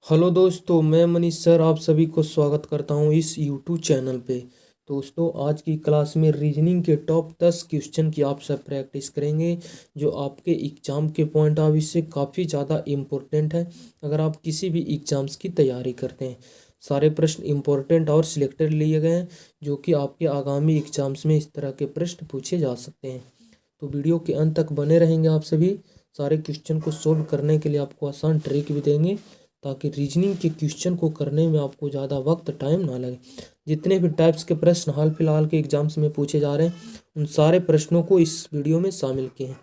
Hello दोस्तों, मैं Manish sir आप सभी को स्वागत करता हूं इस यूट्यूब चैनल पे। दोस्तों, आज की क्लास में रीजनिंग के टॉप 10 क्वेश्चन की आप सब प्रैक्टिस करेंगे, जो आपके एग्ज़ाम के पॉइंट ऑफ व्यू से काफ़ी ज़्यादा इम्पोर्टेंट है। अगर आप किसी भी एग्ज़ाम्स की तैयारी करते हैं, सारे प्रश्न इम्पोर्टेंट और सिलेक्टेड लिए गए हैं, जो कि आपके आगामी एग्ज़ाम्स में इस तरह के प्रश्न पूछे जा सकते हैं। तो वीडियो के अंत तक बने रहेंगे। आप सभी सारे क्वेश्चन को सोल्व करने के लिए आपको आसान ट्रिक भी देंगे, ताकि रीजनिंग के क्वेश्चन को करने में आपको ज़्यादा वक्त टाइम ना लगे। जितने भी टाइप्स के प्रश्न हाल फिलहाल के एग्जाम्स में पूछे जा रहे हैं, उन सारे प्रश्नों को इस वीडियो में शामिल किए हैं।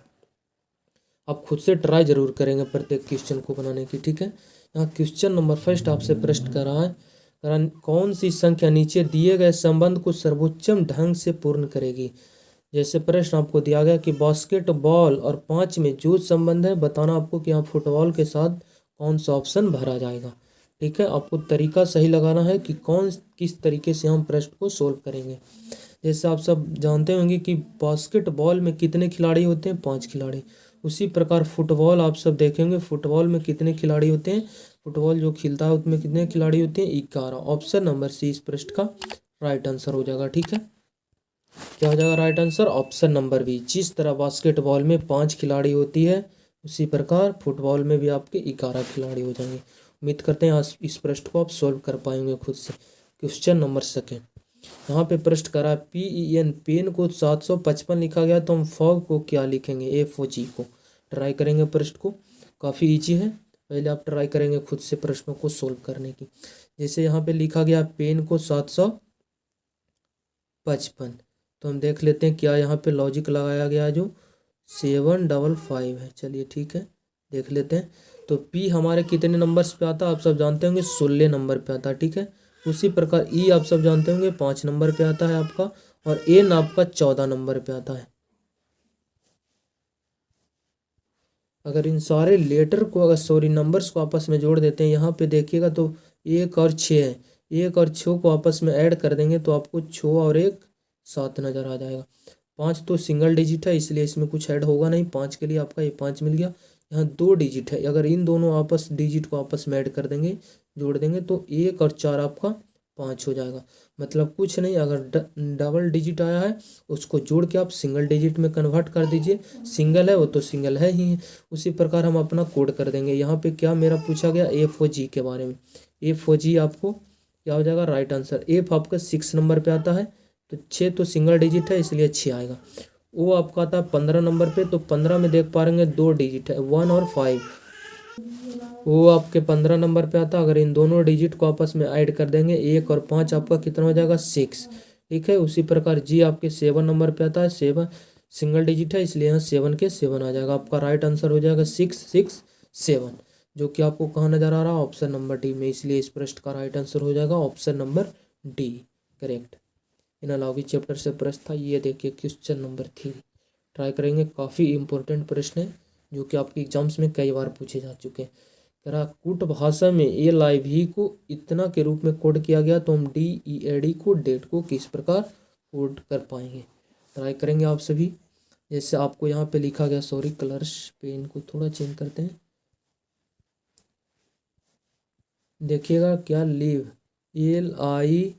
आप खुद से ट्राई जरूर करेंगे प्रत्येक क्वेश्चन को बनाने की, ठीक है। यहाँ क्वेश्चन नंबर फर्स्ट आपसे प्रश्न कर रहा है, कारण कौन सी संख्या नीचे दिए गए संबंध को सर्वोत्तम ढंग से पूर्ण करेगी। जैसे प्रश्न आपको दिया गया कि बास्केटबॉल और 5 में जो संबंध है, बताना आपको कि यहाँ फुटबॉल के साथ कौन सा ऑप्शन भरा जाएगा। ठीक है, आपको तरीका सही लगाना है कि किस तरीके से हम प्रश्न को सोल्व करेंगे। जैसे आप सब जानते होंगे कि बास्केटबॉल में कितने खिलाड़ी होते हैं, 5 खिलाड़ी। उसी प्रकार फुटबॉल आप सब देखेंगे, फुटबॉल में कितने खिलाड़ी होते हैं, फुटबॉल जो खेलता है उसमें कितने खिलाड़ी होते हैं, 11। ऑप्शन नंबर सी इस प्रश्न का राइट आंसर हो जाएगा। ठीक है, क्या हो जाएगा right answer, option number B. जिस तरह बास्केटबॉल में 5 खिलाड़ी होती है, उसी प्रकार फुटबॉल में भी आपके 11 खिलाड़ी हो जाएंगे। उम्मीद करते हैं आज इस प्रश्न को आप सॉल्व कर पाएंगे खुद से। क्वेश्चन नंबर सेकेंड, यहाँ पे प्रश्न करा PEN, पेन को 755 लिखा गया, तो हम फॉग को क्या लिखेंगे, FOG को। ट्राई करेंगे प्रश्न को, काफ़ी ईजी है। पहले आप ट्राई करेंगे खुद से प्रश्नों को सोल्व करने की। जैसे यहाँ पे लिखा गया पेन को 755, तो हम देख लेते हैं क्या यहाँ पे लॉजिक लगाया गया, जो 755 है। चलिए ठीक है, देख लेते हैं। तो पी हमारे कितने नंबर्स पे आता है, आप सब जानते होंगे 16 नंबर पे आता है। ठीक है, उसी प्रकार ई आप सब जानते होंगे 5 नंबर पे आता है आपका, और एन आपका 14 नंबर पे आता है। अगर इन सारे लेटर को नंबर्स को आपस में जोड़ देते हैं, यहाँ पे देखिएगा तो 1 और 6 है। 1 और 6 को आपस में ऐड कर देंगे तो आपको 6 और 1 7 नज़र आ जाएगा। 5 तो सिंगल डिजिट है, इसलिए इसमें कुछ ऐड होगा नहीं। 5 के लिए आपका ये 5 मिल गया। यहाँ 2 डिजिट है, अगर इन दोनों डिजिट को आपस में ऐड कर देंगे, जोड़ देंगे, तो 1 और 4 आपका 5 हो जाएगा। मतलब कुछ नहीं, अगर डबल डिजिट आया है, उसको जोड़ के आप सिंगल डिजिट में कन्वर्ट कर दीजिए। सिंगल है वो तो सिंगल है ही है। उसी प्रकार हम अपना कोड कर देंगे। यहाँ पे क्या मेरा पूछा गया, FOG के बारे में। FOG आपको क्या हो जाएगा राइट आंसर। एफ आपका 6 नंबर पे आता है, तो 6 तो सिंगल डिजिट है, इसलिए 6 आएगा। वो आपका आता है 15 नंबर पे, तो 15 में देख पा रहे हैं 2 डिजिट है, 1 और 5। वो आपके 15 नंबर पे आता है। अगर इन दोनों डिजिट को आपस में ऐड कर देंगे, 1 और 5 आपका कितना हो जाएगा, 6। ठीक है, उसी प्रकार जी आपके 7 नंबर पे आता है। 7 सिंगल डिजिट है, इसलिए यहाँ 7 के 7 आ जाएगा। आपका राइट आंसर हो जाएगा 667, जो कि आपको कहाँ नजर आ रहा है, ऑप्शन नंबर डी में। इसलिए इस प्रश्न का राइट आंसर हो जाएगा ऑप्शन नंबर डी, करेक्ट। इन अलावा चैप्टर से प्रश्न था, ये देखिए क्वेश्चन नंबर 3। ट्राई करेंगे, काफ़ी इंपॉर्टेंट प्रश्न है, जो कि आपके एग्जाम्स में कई बार पूछे जा चुके हैं। करा कूट भाषा में LIV को इतना के रूप में कोड किया गया, तो हम DEAD को, डेट को किस प्रकार कोड कर पाएंगे। ट्राई करेंगे आप सभी। जैसे आपको यहाँ पे लिखा गया, सॉरी कलर्स पेन को थोड़ा चेंज करते हैं। देखिएगा क्या लिव, LIVE,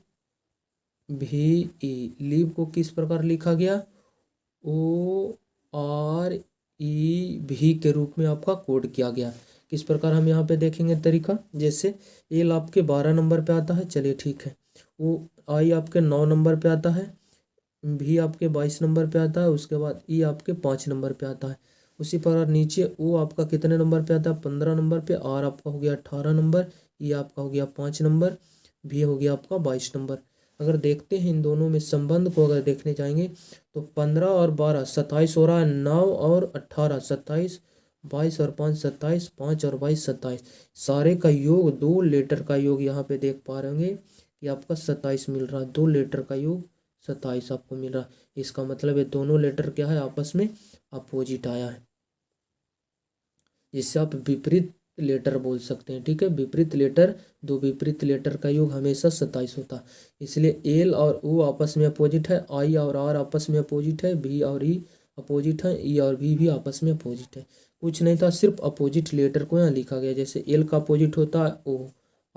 लिव को किस प्रकार लिखा गया, OREV के रूप में आपका कोड किया गया। किस प्रकार हम यहाँ पे देखेंगे तरीका। जैसे एल आपके 12 नंबर पे आता है, चलिए ठीक है। वो आई आपके 9 नंबर पे आता है, भी आपके 22 नंबर पे आता है, उसके बाद ई आपके 5 नंबर पे आता है। उसी प्रकार नीचे ओ आपका कितने नंबर पे आता है, 15 नंबर पे। आर आपका हो गया 18 नंबर, ई आपका हो गया 5 नंबर, भी हो गया आपका 22 नंबर। अगर देखते हैं इन दोनों में संबंध को, अगर देखने जाएंगे तो 15 और 12 27 हो रहा है, 9 और 18 27, 22 और 5 27, 5 और 22 27। सारे का योग, 2 लेटर का योग यहाँ पे देख पा रहे होंगे कि आपका 27 मिल रहा है। 2 लेटर का योग 27 आपको मिल रहा है। इसका मतलब ये दोनों लेटर क्या है, आपस में अपोजिट आया है, जिससे आप विपरीत लेटर बोल सकते हैं। ठीक है, विपरीत लेटर, 2 विपरीत लेटर का योग हमेशा 27 होता है। इसलिए एल और ओ आपस में अपोजिट है, आई और आर आपस में अपोजिट है, बी और ई अपोजिट है, ई और वी भी आपस में अपोजिट है। कुछ नहीं था, सिर्फ अपोजिट लेटर को यहाँ लिखा गया। जैसे एल का अपोजिट होता है ओ,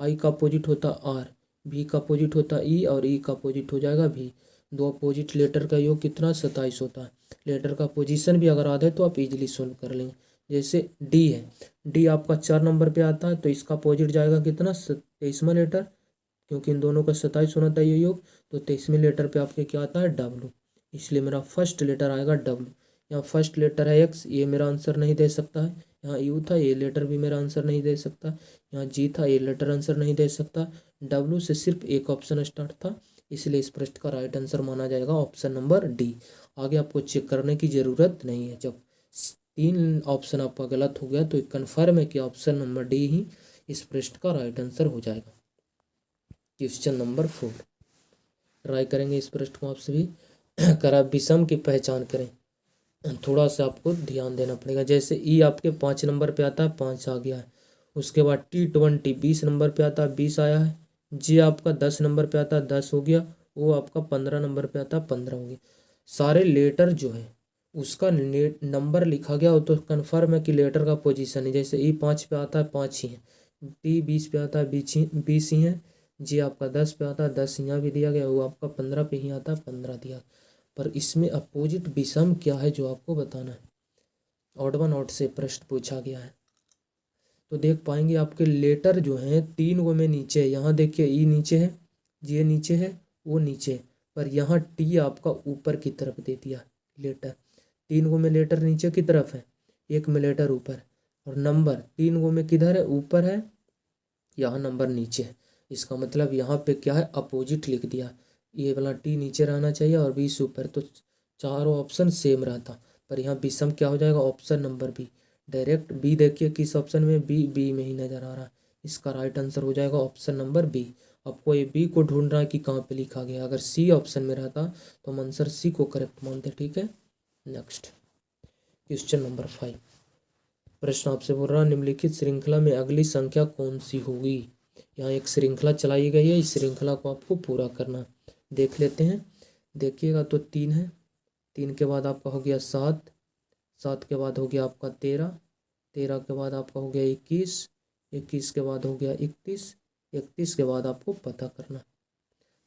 आई का अपोजिट होता आर, भी का अपोजिट होता ई और ई का अपोजिट हो जाएगा भी। दो अपोजिट लेटर का योग कितना 27 होता है। लेटर का पोजीशन भी अगर आता है तो आप इजीली सोल्व कर लेंगे। जैसे डी है, डी आपका 4 नंबर पे आता है तो इसका अपोजिट जाएगा कितना 23वां लेटर, क्योंकि इन दोनों का 27 होना था ये योग। तो 23वें लेटर पे आपके क्या आता है डब्लू, इसलिए मेरा फर्स्ट लेटर आएगा डब्लू। यहाँ फर्स्ट लेटर है एक्स, ये मेरा आंसर नहीं दे सकता है। यहाँ यू था, ये लेटर भी मेरा आंसर नहीं दे सकता। यहाँ जी था, ये लेटर आंसर नहीं दे सकता। डब्लू से सिर्फ एक ऑप्शन स्टार्ट था, इसलिए इस प्रश्न का राइट आंसर माना जाएगा ऑप्शन नंबर डी। आगे आपको चेक करने की ज़रूरत नहीं है। जब 3 ऑप्शन आपका गलत हो गया तो कन्फर्म है कि ऑप्शन नंबर डी ही इस प्रश्न का राइट आंसर हो जाएगा। क्वेश्चन नंबर 4 ट्राई करेंगे इस प्रश्न को आप सभी। करा विषम की पहचान करें। थोड़ा सा आपको ध्यान देना पड़ेगा। जैसे ई आपके 5 नंबर पे आता है, 5 आ गया है। उसके बाद T20 20 नंबर पे आता है, 20 आया है। जी आपका 10 नंबर पे आता है, 10 हो गया। वो आपका 15 नंबर पे आता है, 15 हो गया। सारे लेटर जो है उसका नंबर लिखा गया हो तो कन्फर्म है कि लेटर का पोजीशन है। जैसे ई 5 पे आता है, 5 ही है। टी 20 पे आता है, 20 ही है। जी आपका 10 पे आता है, 10 यहाँ भी दिया गया। वो आपका 15 पे ही आता है, 15 दिया। पर इसमें अपोजिट विषम क्या है जो आपको बताना है। ऑड वन ऑड से प्रश्न पूछा गया है तो देख पाएंगे आपके लेटर जो हैं 3 गो में नीचे है। यहाँ देखिए ई नीचे है, ये नीचे है, वो नीचे है। पर यहाँ टी आपका ऊपर की तरफ दे दिया लेटर। 3 गो में लेटर नीचे की तरफ है, एक में लेटर ऊपर, और नंबर 3 गो में किधर है, ऊपर है। यहाँ नंबर नीचे है। इसका मतलब यहाँ पे क्या है, अपोजिट लिख दिया। ये वाला टी नीचे रहना चाहिए और 20 ऊपर, तो चारों ऑप्शन सेम रहता। पर यहाँ विषम क्या हो जाएगा, option number B. Direct B देखिए किस ऑप्शन में, बी में ही नज़र आ रहा है। इसका राइट आंसर हो जाएगा ऑप्शन नंबर बी। आपको ये बी को ढूंढना है कि कहाँ पे लिखा गया। अगर सी ऑप्शन में रहता तो हम आंसर सी को करेक्ट मानते। ठीक है, नेक्स्ट क्वेश्चन नंबर 5। प्रश्न आपसे बोल रहा है निम्नलिखित श्रृंखला में अगली संख्या कौन सी होगी। यहाँ एक श्रृंखला चलाई गई है, इस श्रृंखला को आपको पूरा करना। देख लेते हैं, देखिएगा तो 3 है। 3 के बाद आपका हो गया 7, 7 के बाद हो गया आपका 13, 13 के बाद आपका हो गया 21, 21 के बाद हो गया 31, 31 के बाद आपको पता करना।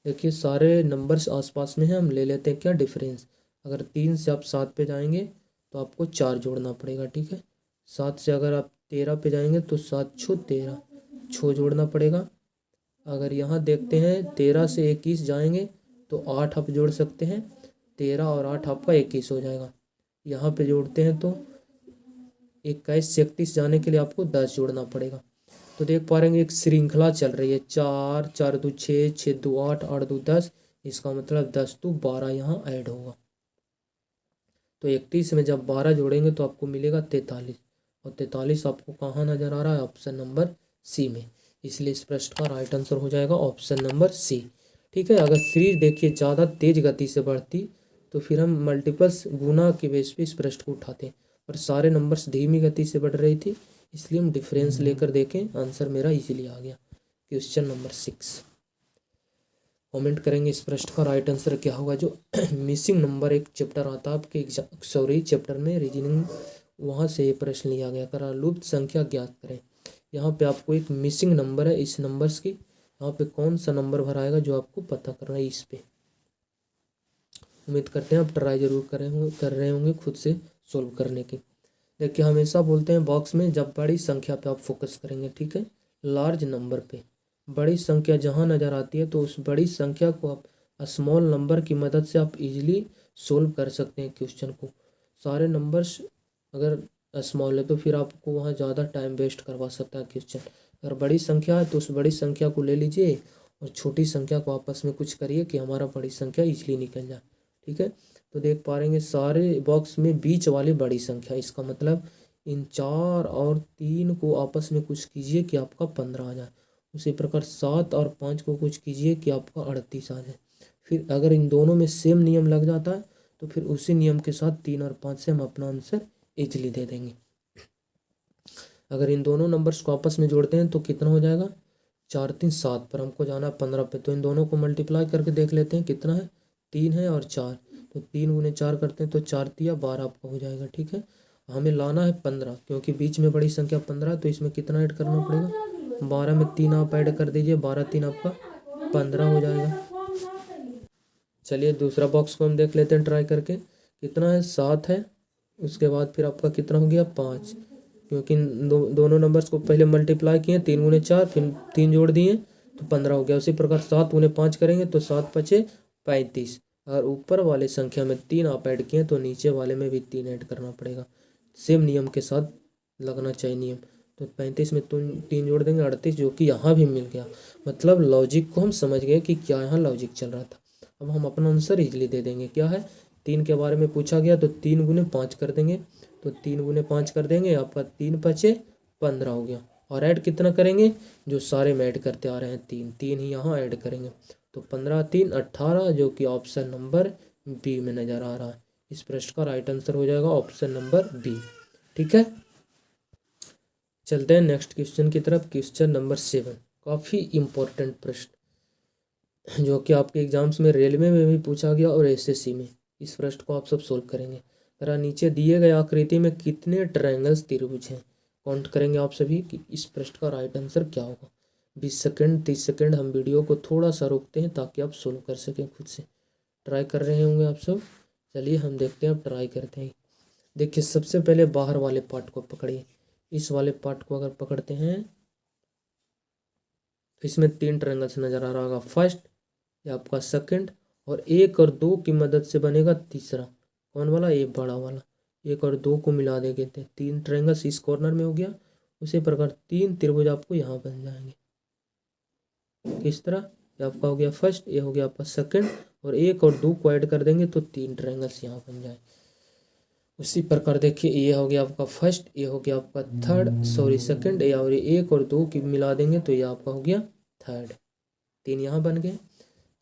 देखिए सारे नंबर्स आसपास में हैं, हम ले लेते हैं क्या डिफरेंस। अगर 3 से आप 7 पे जाएंगे तो आपको 4 जोड़ना पड़ेगा। ठीक है, 7 से अगर आप 13 पे जाएंगे तो 7 छो 13, 6 जोड़ना पड़ेगा। अगर यहाँ देखते हैं 13 से 21 जाएंगे तो 8 आप जोड़ सकते हैं। 13 और 8 आपका 21 हो जाएगा। यहाँ पे जोड़ते हैं तो 21 से 31 जाने के लिए आपको 10 जोड़ना पड़ेगा। तो देख पा रहे हैं एक श्रृंखला चल रही है, 4 4 2 6, 6 2 8, 8 2 10। इसका मतलब 10 2 12 यहाँ ऐड होगा। तो 31 में जब 12 जोड़ेंगे तो आपको मिलेगा 43, और 43 आपको कहाँ नज़र आ रहा है, ऑप्शन नंबर सी में। इसलिए इस प्रश्न का राइट आंसर हो जाएगा ऑप्शन नंबर सी। ठीक है, अगर सीरीज देखिए ज़्यादा तेज गति से बढ़ती तो फिर हम मल्टीपल्स गुना के बेस पे इस प्रश्न को उठाते हैं। पर सारे नंबर्स धीमी गति से बढ़ रही थी, इसलिए हम डिफरेंस लेकर देखें। आंसर मेरा इजीली आ गया। क्वेश्चन नंबर 6 कमेंट करेंगे इस प्रश्न का राइट आंसर क्या होगा। जो मिसिंग नंबर एक चैप्टर आता है आपके चैप्टर में रीजनिंग, वहाँ से ये प्रश्न लिया गया। करा लुप्त संख्या ज्ञात करें। यहाँ पे आपको एक मिसिंग नंबर है, इस नंबर्स की यहाँ पे कौन सा नंबर भराएगा जो आपको पता करना है। इस पे उम्मीद करते हैं आप ट्राई जरूर कर रहे होंगे खुद से सोल्व करने की। देखिए हमेशा बोलते हैं बॉक्स में जब बड़ी संख्या पे आप फोकस करेंगे, ठीक है, लार्ज नंबर पे बड़ी संख्या जहाँ नज़र आती है तो उस बड़ी संख्या को आप स्मॉल नंबर की मदद से आप इजीली सोल्व कर सकते हैं क्वेश्चन को। सारे नंबर्स अगर स्मॉल है तो फिर आपको वहाँ ज़्यादा टाइम वेस्ट करवा सकता है क्वेश्चन। अगर बड़ी संख्या है तो उस बड़ी संख्या को ले लीजिए और छोटी संख्या को आपस में कुछ करिए कि हमारा बड़ी संख्या इजीली निकल जाए। ठीक है, तो देख पा रहे हैं सारे बॉक्स में बीच वाली बड़ी संख्या, इसका मतलब इन 4 और 3 को आपस में कुछ कीजिए कि आपका 15 आ जाए। उसी प्रकार 7 और 5 को कुछ कीजिए कि आपका 38 आ जाए। फिर अगर इन दोनों में सेम नियम लग जाता है तो फिर उसी नियम के साथ 3 और 5 से हम अपना आंसर इजीली दे देंगे। अगर इन दोनों नंबर्स को आपस में जोड़ते हैं तो कितना हो जाएगा, 4 3 7, पर हमको जाना है 15 पे। तो इन दोनों को मल्टीप्लाई करके देख लेते हैं कितना है, 3 है और 4। तो 3 गुने 4 करते हैं तो 4 तिया 12 आपका हो जाएगा। ठीक है, हमें लाना है 15 क्योंकि बीच में बड़ी संख्या 15, तो इसमें कितना ऐड करना पड़ेगा, 12 में 3 आप ऐड कर दीजिए, 12 3 आपका 15 हो जाएगा। चलिए दूसरा बॉक्स को हम देख लेते हैं ट्राई करके, कितना है 7 है। उसके बाद फिर आपका कितना हो गया 5, क्योंकि दोनों नंबर्स को पहले मल्टीप्लाई किए, 3 गुने 4 फिर 3 जोड़ दिए तो 15 हो गया। उसी प्रकार 7 गुने 5 करेंगे तो 7 पचे 35। अगर ऊपर वाले संख्या में 3 आप ऐड किए तो नीचे वाले में भी 3 ऐड करना पड़ेगा। सेम नियम के साथ लगना चाहिए नियम। तो 35 में 3 जोड़ देंगे 38, जो कि यहाँ भी मिल गया। मतलब लॉजिक को हम समझ गए कि क्या यहाँ लॉजिक चल रहा था। अब हम अपना आंसर इजली दे देंगे। क्या है, 3 के बारे में पूछा गया तो 3 गुने 5 कर देंगे। तो 3 गुने 5 कर देंगे, आपका 3 पचे 15 हो गया। और ऐड कितना करेंगे, जो सारे में ऐड करते आ रहे हैं 3 ही यहाँ ऐड करेंगे। तो 15 3 18, जो कि ऑप्शन नंबर बी में नज़र आ रहा है। इस प्रश्न का राइट आंसर हो जाएगा ऑप्शन नंबर बी। ठीक है, चलते हैं नेक्स्ट क्वेश्चन की तरफ। क्वेश्चन नंबर 7 काफ़ी इम्पोर्टेंट प्रश्न, जो कि आपके एग्जाम्स में रेलवे में भी पूछा गया और एसएससी में। इस प्रश्न को आप सब सोल्व करेंगे। जरा नीचे दिए गए आकृति में कितने ट्रायंगल्स त्रिभुज हैं, काउंट करेंगे आप सभी कि इस प्रश्न का राइट आंसर क्या होगा। 20 सेकंड 30 सेकंड हम वीडियो को थोड़ा सा रोकते हैं ताकि आप सोल्व कर सकें खुद से। ट्राई कर रहे होंगे आप सब। चलिए हम देखते हैं, अब ट्राई करते हैं। देखिए सबसे पहले बाहर वाले पार्ट को पकड़िए। इस वाले पार्ट को अगर पकड़ते हैं तो इसमें 3 ट्रायंगल्स नज़र आ रहा होगा। फर्स्ट, ये आपका सेकंड, और 1 और 2 की मदद से बनेगा तीसरा। कौन वाला, ये बड़ा वाला। 1 और 2 को मिला देंगे तो 3 ट्रायंगल्स इस कॉर्नर में हो गया। उसी प्रकार 3 त्रिभुज आपको यहाँ बन जाएंगे। किस तरह, ये आपका हो गया फर्स्ट, ये हो गया आपका सेकंड, और 1 और 2 को ऐड कर देंगे तो 3 ट्रायंगल्स यहाँ बन जाए। उसी प्रकार देखिए, ये हो गया आपका फर्स्ट, ये हो गया आपका थर्ड, सॉरी सेकंड, या और 1 और 2 की मिला देंगे तो ये आपका हो गया थर्ड। 3 यहाँ बन गए।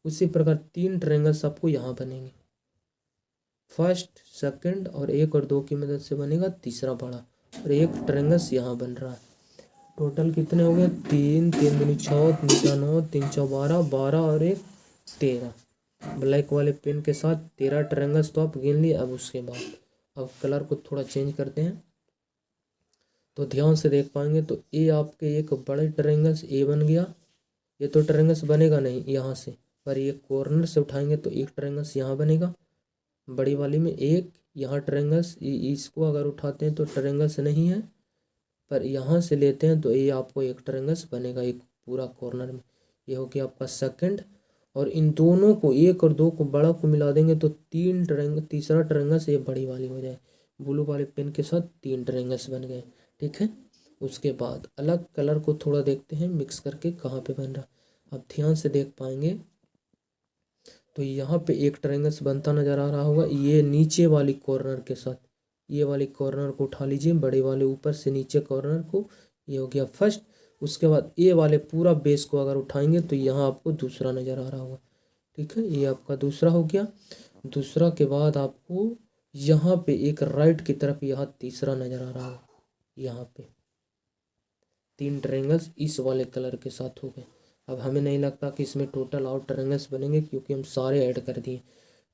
उसी प्रकार 3 ट्रायंगल्स आपको यहाँ बनेंगे। फर्स्ट सेकंड और 1 और 2 की मदद से बनेगा तीसरा बड़ा, और 1 ट्रायंगल्स यहाँ बन रहा है। टोटल कितने हो गए, 3 3 दूनी 6 3 9 3 4 12 12 और 1 13। ब्लैक वाले पेन के साथ 13 ट्रायंगल्स तो आप गिन लिए। अब उसके बाद अब कलर को थोड़ा चेंज करते हैं तो ध्यान से देख पाएंगे। तो ये आपके एक बड़े ट्रायंगल्स ए बन गया। ये तो ट्रायंगल्स बनेगा नहीं यहाँ से, पर ये कॉर्नर से उठाएंगे तो एक ट्रायंगल्स यहाँ बनेगा बड़ी वाली में। एक यहाँ ट्रायंगल्स, इसको अगर उठाते हैं तो ट्रायंगल्स नहीं है, पर यहाँ से लेते हैं तो ये आपको एक ट्रायंगल्स बनेगा एक पूरा कॉर्नर में। ये हो गया आपका सेकंड, और इन दोनों को 1 और 2 को बड़ा को मिला देंगे तो 3 ट्रायंगल, तीसरा ट्रायंगल्स ये बड़ी वाली हो जाए। ब्लू वाले पेन के साथ 3 ट्रायंगल्स बन गए। ठीक है, उसके बाद अलग कलर को थोड़ा देखते हैं मिक्स करके कहाँ पे बन रहा। आप ध्यान से देख पाएंगे तो यहाँ पे एक ट्रायंगल्स बनता नज़र आ रहा होगा। ये नीचे वाली कॉर्नर के साथ, ये वाली कॉर्नर को उठा लीजिए, बड़े वाले ऊपर से नीचे कॉर्नर को। ये हो गया फर्स्ट। उसके बाद ये वाले पूरा बेस को अगर उठाएंगे तो यहाँ आपको दूसरा नज़र आ रहा होगा। ठीक है, ये आपका दूसरा हो गया। दूसरा के बाद आपको यहाँ पे एक राइट की तरफ यहाँ तीसरा नज़र आ रहा होगा। यहाँ पे 3 ट्रायंगल्स इस वाले कलर के साथ हो गए। अब हमें नहीं लगता कि इसमें टोटल और ट्रायंगल्स बनेंगे, क्योंकि हम सारे ऐड कर दिए।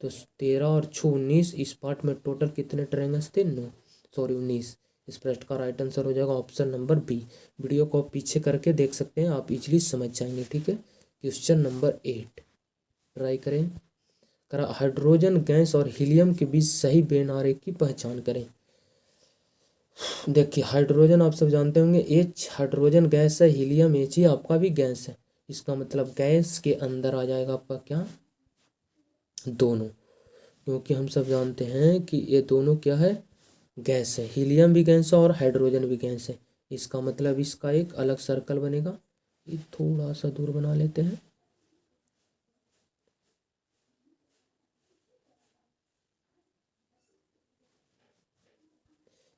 तो 13 और 6 19, इस पार्ट में टोटल कितने ट्रायंगल्स थे, 9 सॉरी 19। इस प्रश्न का राइट आंसर हो जाएगा ऑप्शन नंबर बी। वीडियो को आप पीछे करके देख सकते हैं, आप इजीली समझ जाएंगे। ठीक है, क्वेश्चन नंबर 8 ट्राई करें। हाइड्रोजन गैस और हीलियम के बीच सही वेन आरेख की पहचान करें। देखिए हाइड्रोजन आप सब जानते होंगे, एच हाइड्रोजन गैस है, हीलियम एच ही आपका भी गैस है। इसका मतलब गैस के अंदर आ जाएगा आपका क्या, दोनों, क्योंकि हम सब जानते हैं कि ये दोनों क्या है, गैस है। हीलियम भी गैस है और हाइड्रोजन भी गैस है। इसका मतलब इसका एक अलग सर्कल बनेगा। ये थोड़ा सा दूर बना लेते हैं।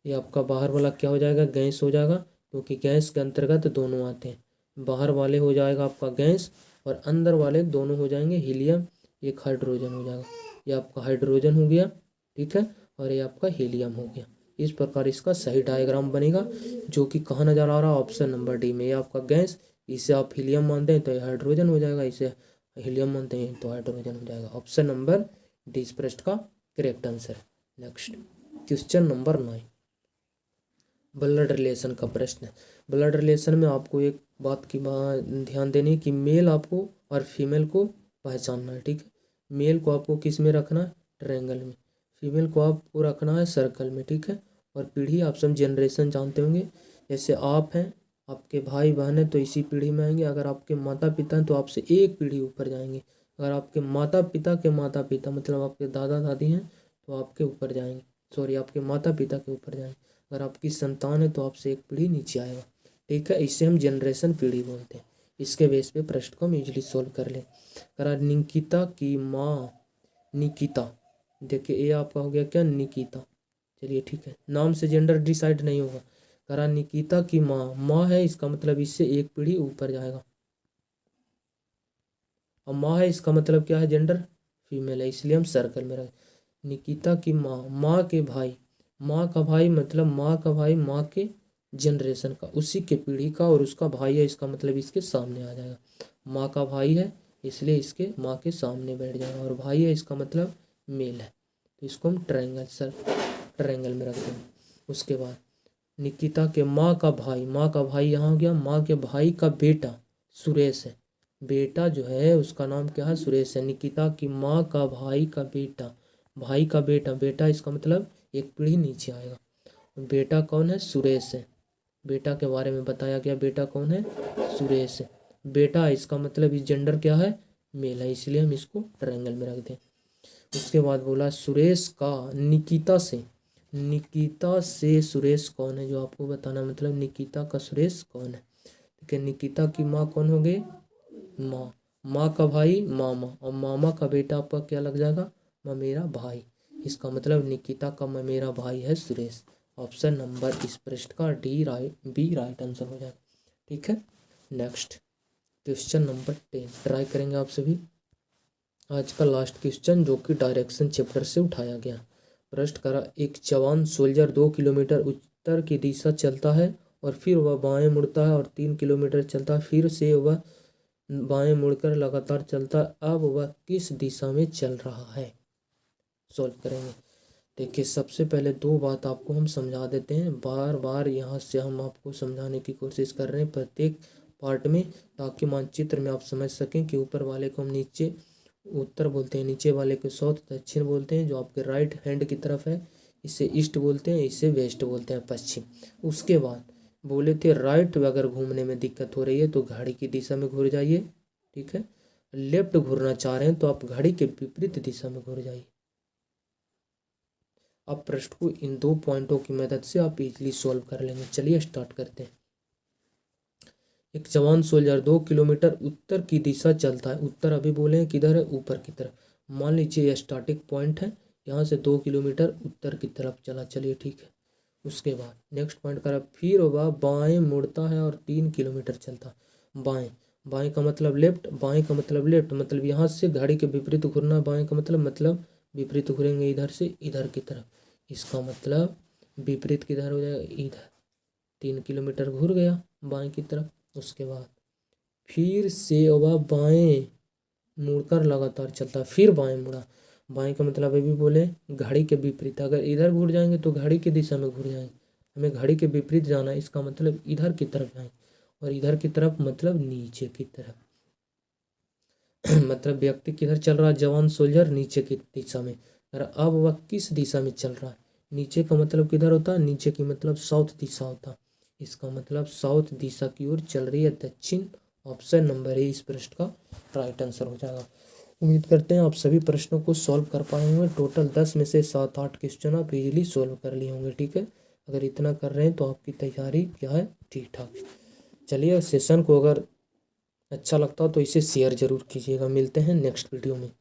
ये आपका बाहर वाला क्या हो जाएगा, गैस हो जाएगा, क्योंकि गैस के अंतर्गत दोनों आते हैं। बाहर वाले हो जाएगा आपका गैस, और अंदर वाले दोनों हो जाएंगे हीलियम, एक हाइड्रोजन हो जाएगा। ये आपका हाइड्रोजन हो गया। ठीक है, और ये आपका हीलियम हो गया। इस प्रकार इसका सही डायग्राम बनेगा, जो कि कहाँ नज़र आ रहा है, ऑप्शन नंबर डी में। ये आपका गैस, इसे आप हीलियम मानते हैं तो ये हाइड्रोजन हो जाएगा, इसे हीलियम मानते हैं तो हाइड्रोजन हो जाएगा। ऑप्शन नंबर डी इस प्रश्न का correct answer. Next question number 9 blood relation का प्रश्न है। ब्लड रिलेशन में आपको एक बात की ध्यान देनी है कि मेल आपको और फीमेल को पहचानना है, ठीक है। मेल को आपको किस में रखना है, ट्रायंगल में, फीमेल को आपको रखना है सर्कल में, ठीक है। और पीढ़ी आप सब जनरेशन जानते होंगे, जैसे आप हैं, आपके भाई बहन है तो इसी पीढ़ी में आएंगे। अगर आपके माता पिता हैं तो आपसे एक पीढ़ी ऊपर जाएंगे। अगर आपके माता पिता के माता पिता मतलब आपके दादा दादी हैं तो आपके ऊपर जाएंगे, सॉरी आपके माता पिता के ऊपर जाएंगे। अगर आपकी संतान है तो आपसे एक पीढ़ी नीचे आएगा, ठीक है। इससे हम जनरेशन पीढ़ी बोलते हैं। इसके बेस पे प्रश्न को हम इजीली सोल्व कर लें। करा निकिता की माँ, निकिता, देखिए ये आपका हो गया क्या, निकिता, चलिए ठीक है। नाम से जेंडर डिसाइड नहीं होगा। करा निकिता की माँ, माँ है इसका मतलब इससे एक पीढ़ी ऊपर जाएगा। और माँ है इसका मतलब क्या है, जेंडर फीमेल है, इसलिए हम सर्कल में रखें। निकिता की माँ, माँ के भाई, माँ का भाई मतलब माँ का भाई माँ के जनरेशन का, उसी के पीढ़ी का, और उसका भाई है इसका मतलब इसके सामने आ जाएगा। माँ का भाई है इसलिए इसके माँ के सामने बैठ जाएगा, और भाई है इसका मतलब मेल है, तो इसको हम ट्रायंगल में रखते हैं। उसके बाद निकिता के माँ का भाई, माँ का भाई यहाँ हो गया, माँ के भाई का बेटा सुरेश है, बेटा जो है उसका नाम क्या है, सुरेश है। निकिता की माँ का भाई का बेटा, भाई का बेटा, बेटा इसका मतलब एक पीढ़ी नीचे आएगा। बेटा कौन है, सुरेश है, बेटा के बारे में बताया गया, बेटा कौन है, सुरेश है। बेटा इसका मतलब इस जेंडर क्या है, मेल है, इसलिए हम इसको ट्रायंगल में रख दें। उसके बाद बोला सुरेश का निकिता से, निकिता से सुरेश कौन है, जो आपको बताना, मतलब निकिता का सुरेश कौन है, ठीक है। निकिता की माँ कौन हो गई, माँ, माँ का भाई मामा, और मामा का बेटा आपका क्या लग जाएगा, ममेरा भाई, इसका मतलब निकिता का ममेरा भाई है सुरेश। ऑप्शन नंबर इस प्रश्न का बी राइट आंसर हो जाएगा, ठीक है। नेक्स्ट क्वेश्चन नंबर 10 ट्राई करेंगे आप सभी। आज का लास्ट क्वेश्चन जो कि डायरेक्शन चैप्टर से उठाया गया। प्रश्न करा, एक जवान सोल्जर 2 किलोमीटर उत्तर की दिशा चलता है और फिर वह बाएं मुड़ता है, और 3 किलोमीटर चलता है, फिर से वह बाएं मुड़कर लगातार चलता है। अब वह किस दिशा में चल रहा है, सॉल्व करेंगे। देखिए सबसे पहले दो बात आपको हम समझा देते हैं, बार बार यहाँ से हम आपको समझाने की कोशिश कर रहे हैं प्रत्येक पार्ट में, ताकि मानचित्र में आप समझ सकें कि ऊपर वाले को हम नीचे उत्तर बोलते हैं, नीचे वाले को साउथ दक्षिण बोलते हैं, जो आपके राइट हैंड की तरफ है इसे ईस्ट बोलते हैं, इसे वेस्ट बोलते हैं, पश्चिम। उसके बाद बोले थे राइट अगर घूमने में दिक्कत हो रही है तो घड़ी की दिशा में घूर जाइए, ठीक है। लेफ्ट घूरना चाह रहे हैं तो आप घड़ी के विपरीत दिशा में घूर जाइए। अब प्रश्न को इन दो पॉइंटों की मदद से आप इजीली सॉल्व कर लेंगे। चलिए स्टार्ट करते हैं। एक जवान सोल्जर 2 किलोमीटर उत्तर की दिशा चलता है, उत्तर अभी बोले हैं किधर है, ऊपर की तरफ। मान लीजिए यह स्टार्टिंग पॉइंट है, यहाँ से 2 किलोमीटर उत्तर की तरफ चला, चलिए ठीक है। उसके बाद नेक्स्ट पॉइंट करा, फिर वह बाएं मुड़ता है और 3 किलोमीटर चलता है। बाएं, बाएं का मतलब लेफ्ट, बाएं का मतलब लेफ्ट, मतलब यहाँ से घड़ी के विपरीत घूरना, बाएं का मतलब विपरीत घूरेंगे इधर से इधर की तरफ, इसका मतलब विपरीत किधर हो जाएगा, इधर। 3 किलोमीटर घूर गया बाएं की तरफ। उसके बाद फिर से वह बाएं मुड़कर लगातार चलता, फिर बाएं मुड़ा, बाएं का मतलब अभी बोले घड़ी के विपरीत, अगर इधर घूर जाएंगे तो घड़ी की दिशा में घूर जाएंगे, हमें घड़ी के विपरीत जाना है, इसका मतलब इधर की तरफ जाएंगे, और इधर की तरफ मतलब नीचे की तरफ। मतलब व्यक्ति किधर चल रहा है, जवान सोल्जर नीचे की दिशा में। और अब वह किस दिशा में चल रहा है, नीचे का मतलब किधर होता है, नीचे की मतलब साउथ दिशा होता है, इसका मतलब साउथ दिशा की ओर चल रही है, दक्षिण। ऑप्शन नंबर ए इस प्रश्न का राइट आंसर हो जाएगा। उम्मीद करते हैं आप सभी प्रश्नों को सॉल्व कर पाए होंगे। टोटल 10 में से 7-8 क्वेश्चन आप इजीली सॉल्व कर लिए होंगे, ठीक है। अगर इतना कर रहे हैं तो आपकी तैयारी क्या है, ठीक ठाक। चलिए सेशन को अगर अच्छा लगता हो तो इसे शेयर ज़रूर कीजिएगा। मिलते हैं नेक्स्ट वीडियो में।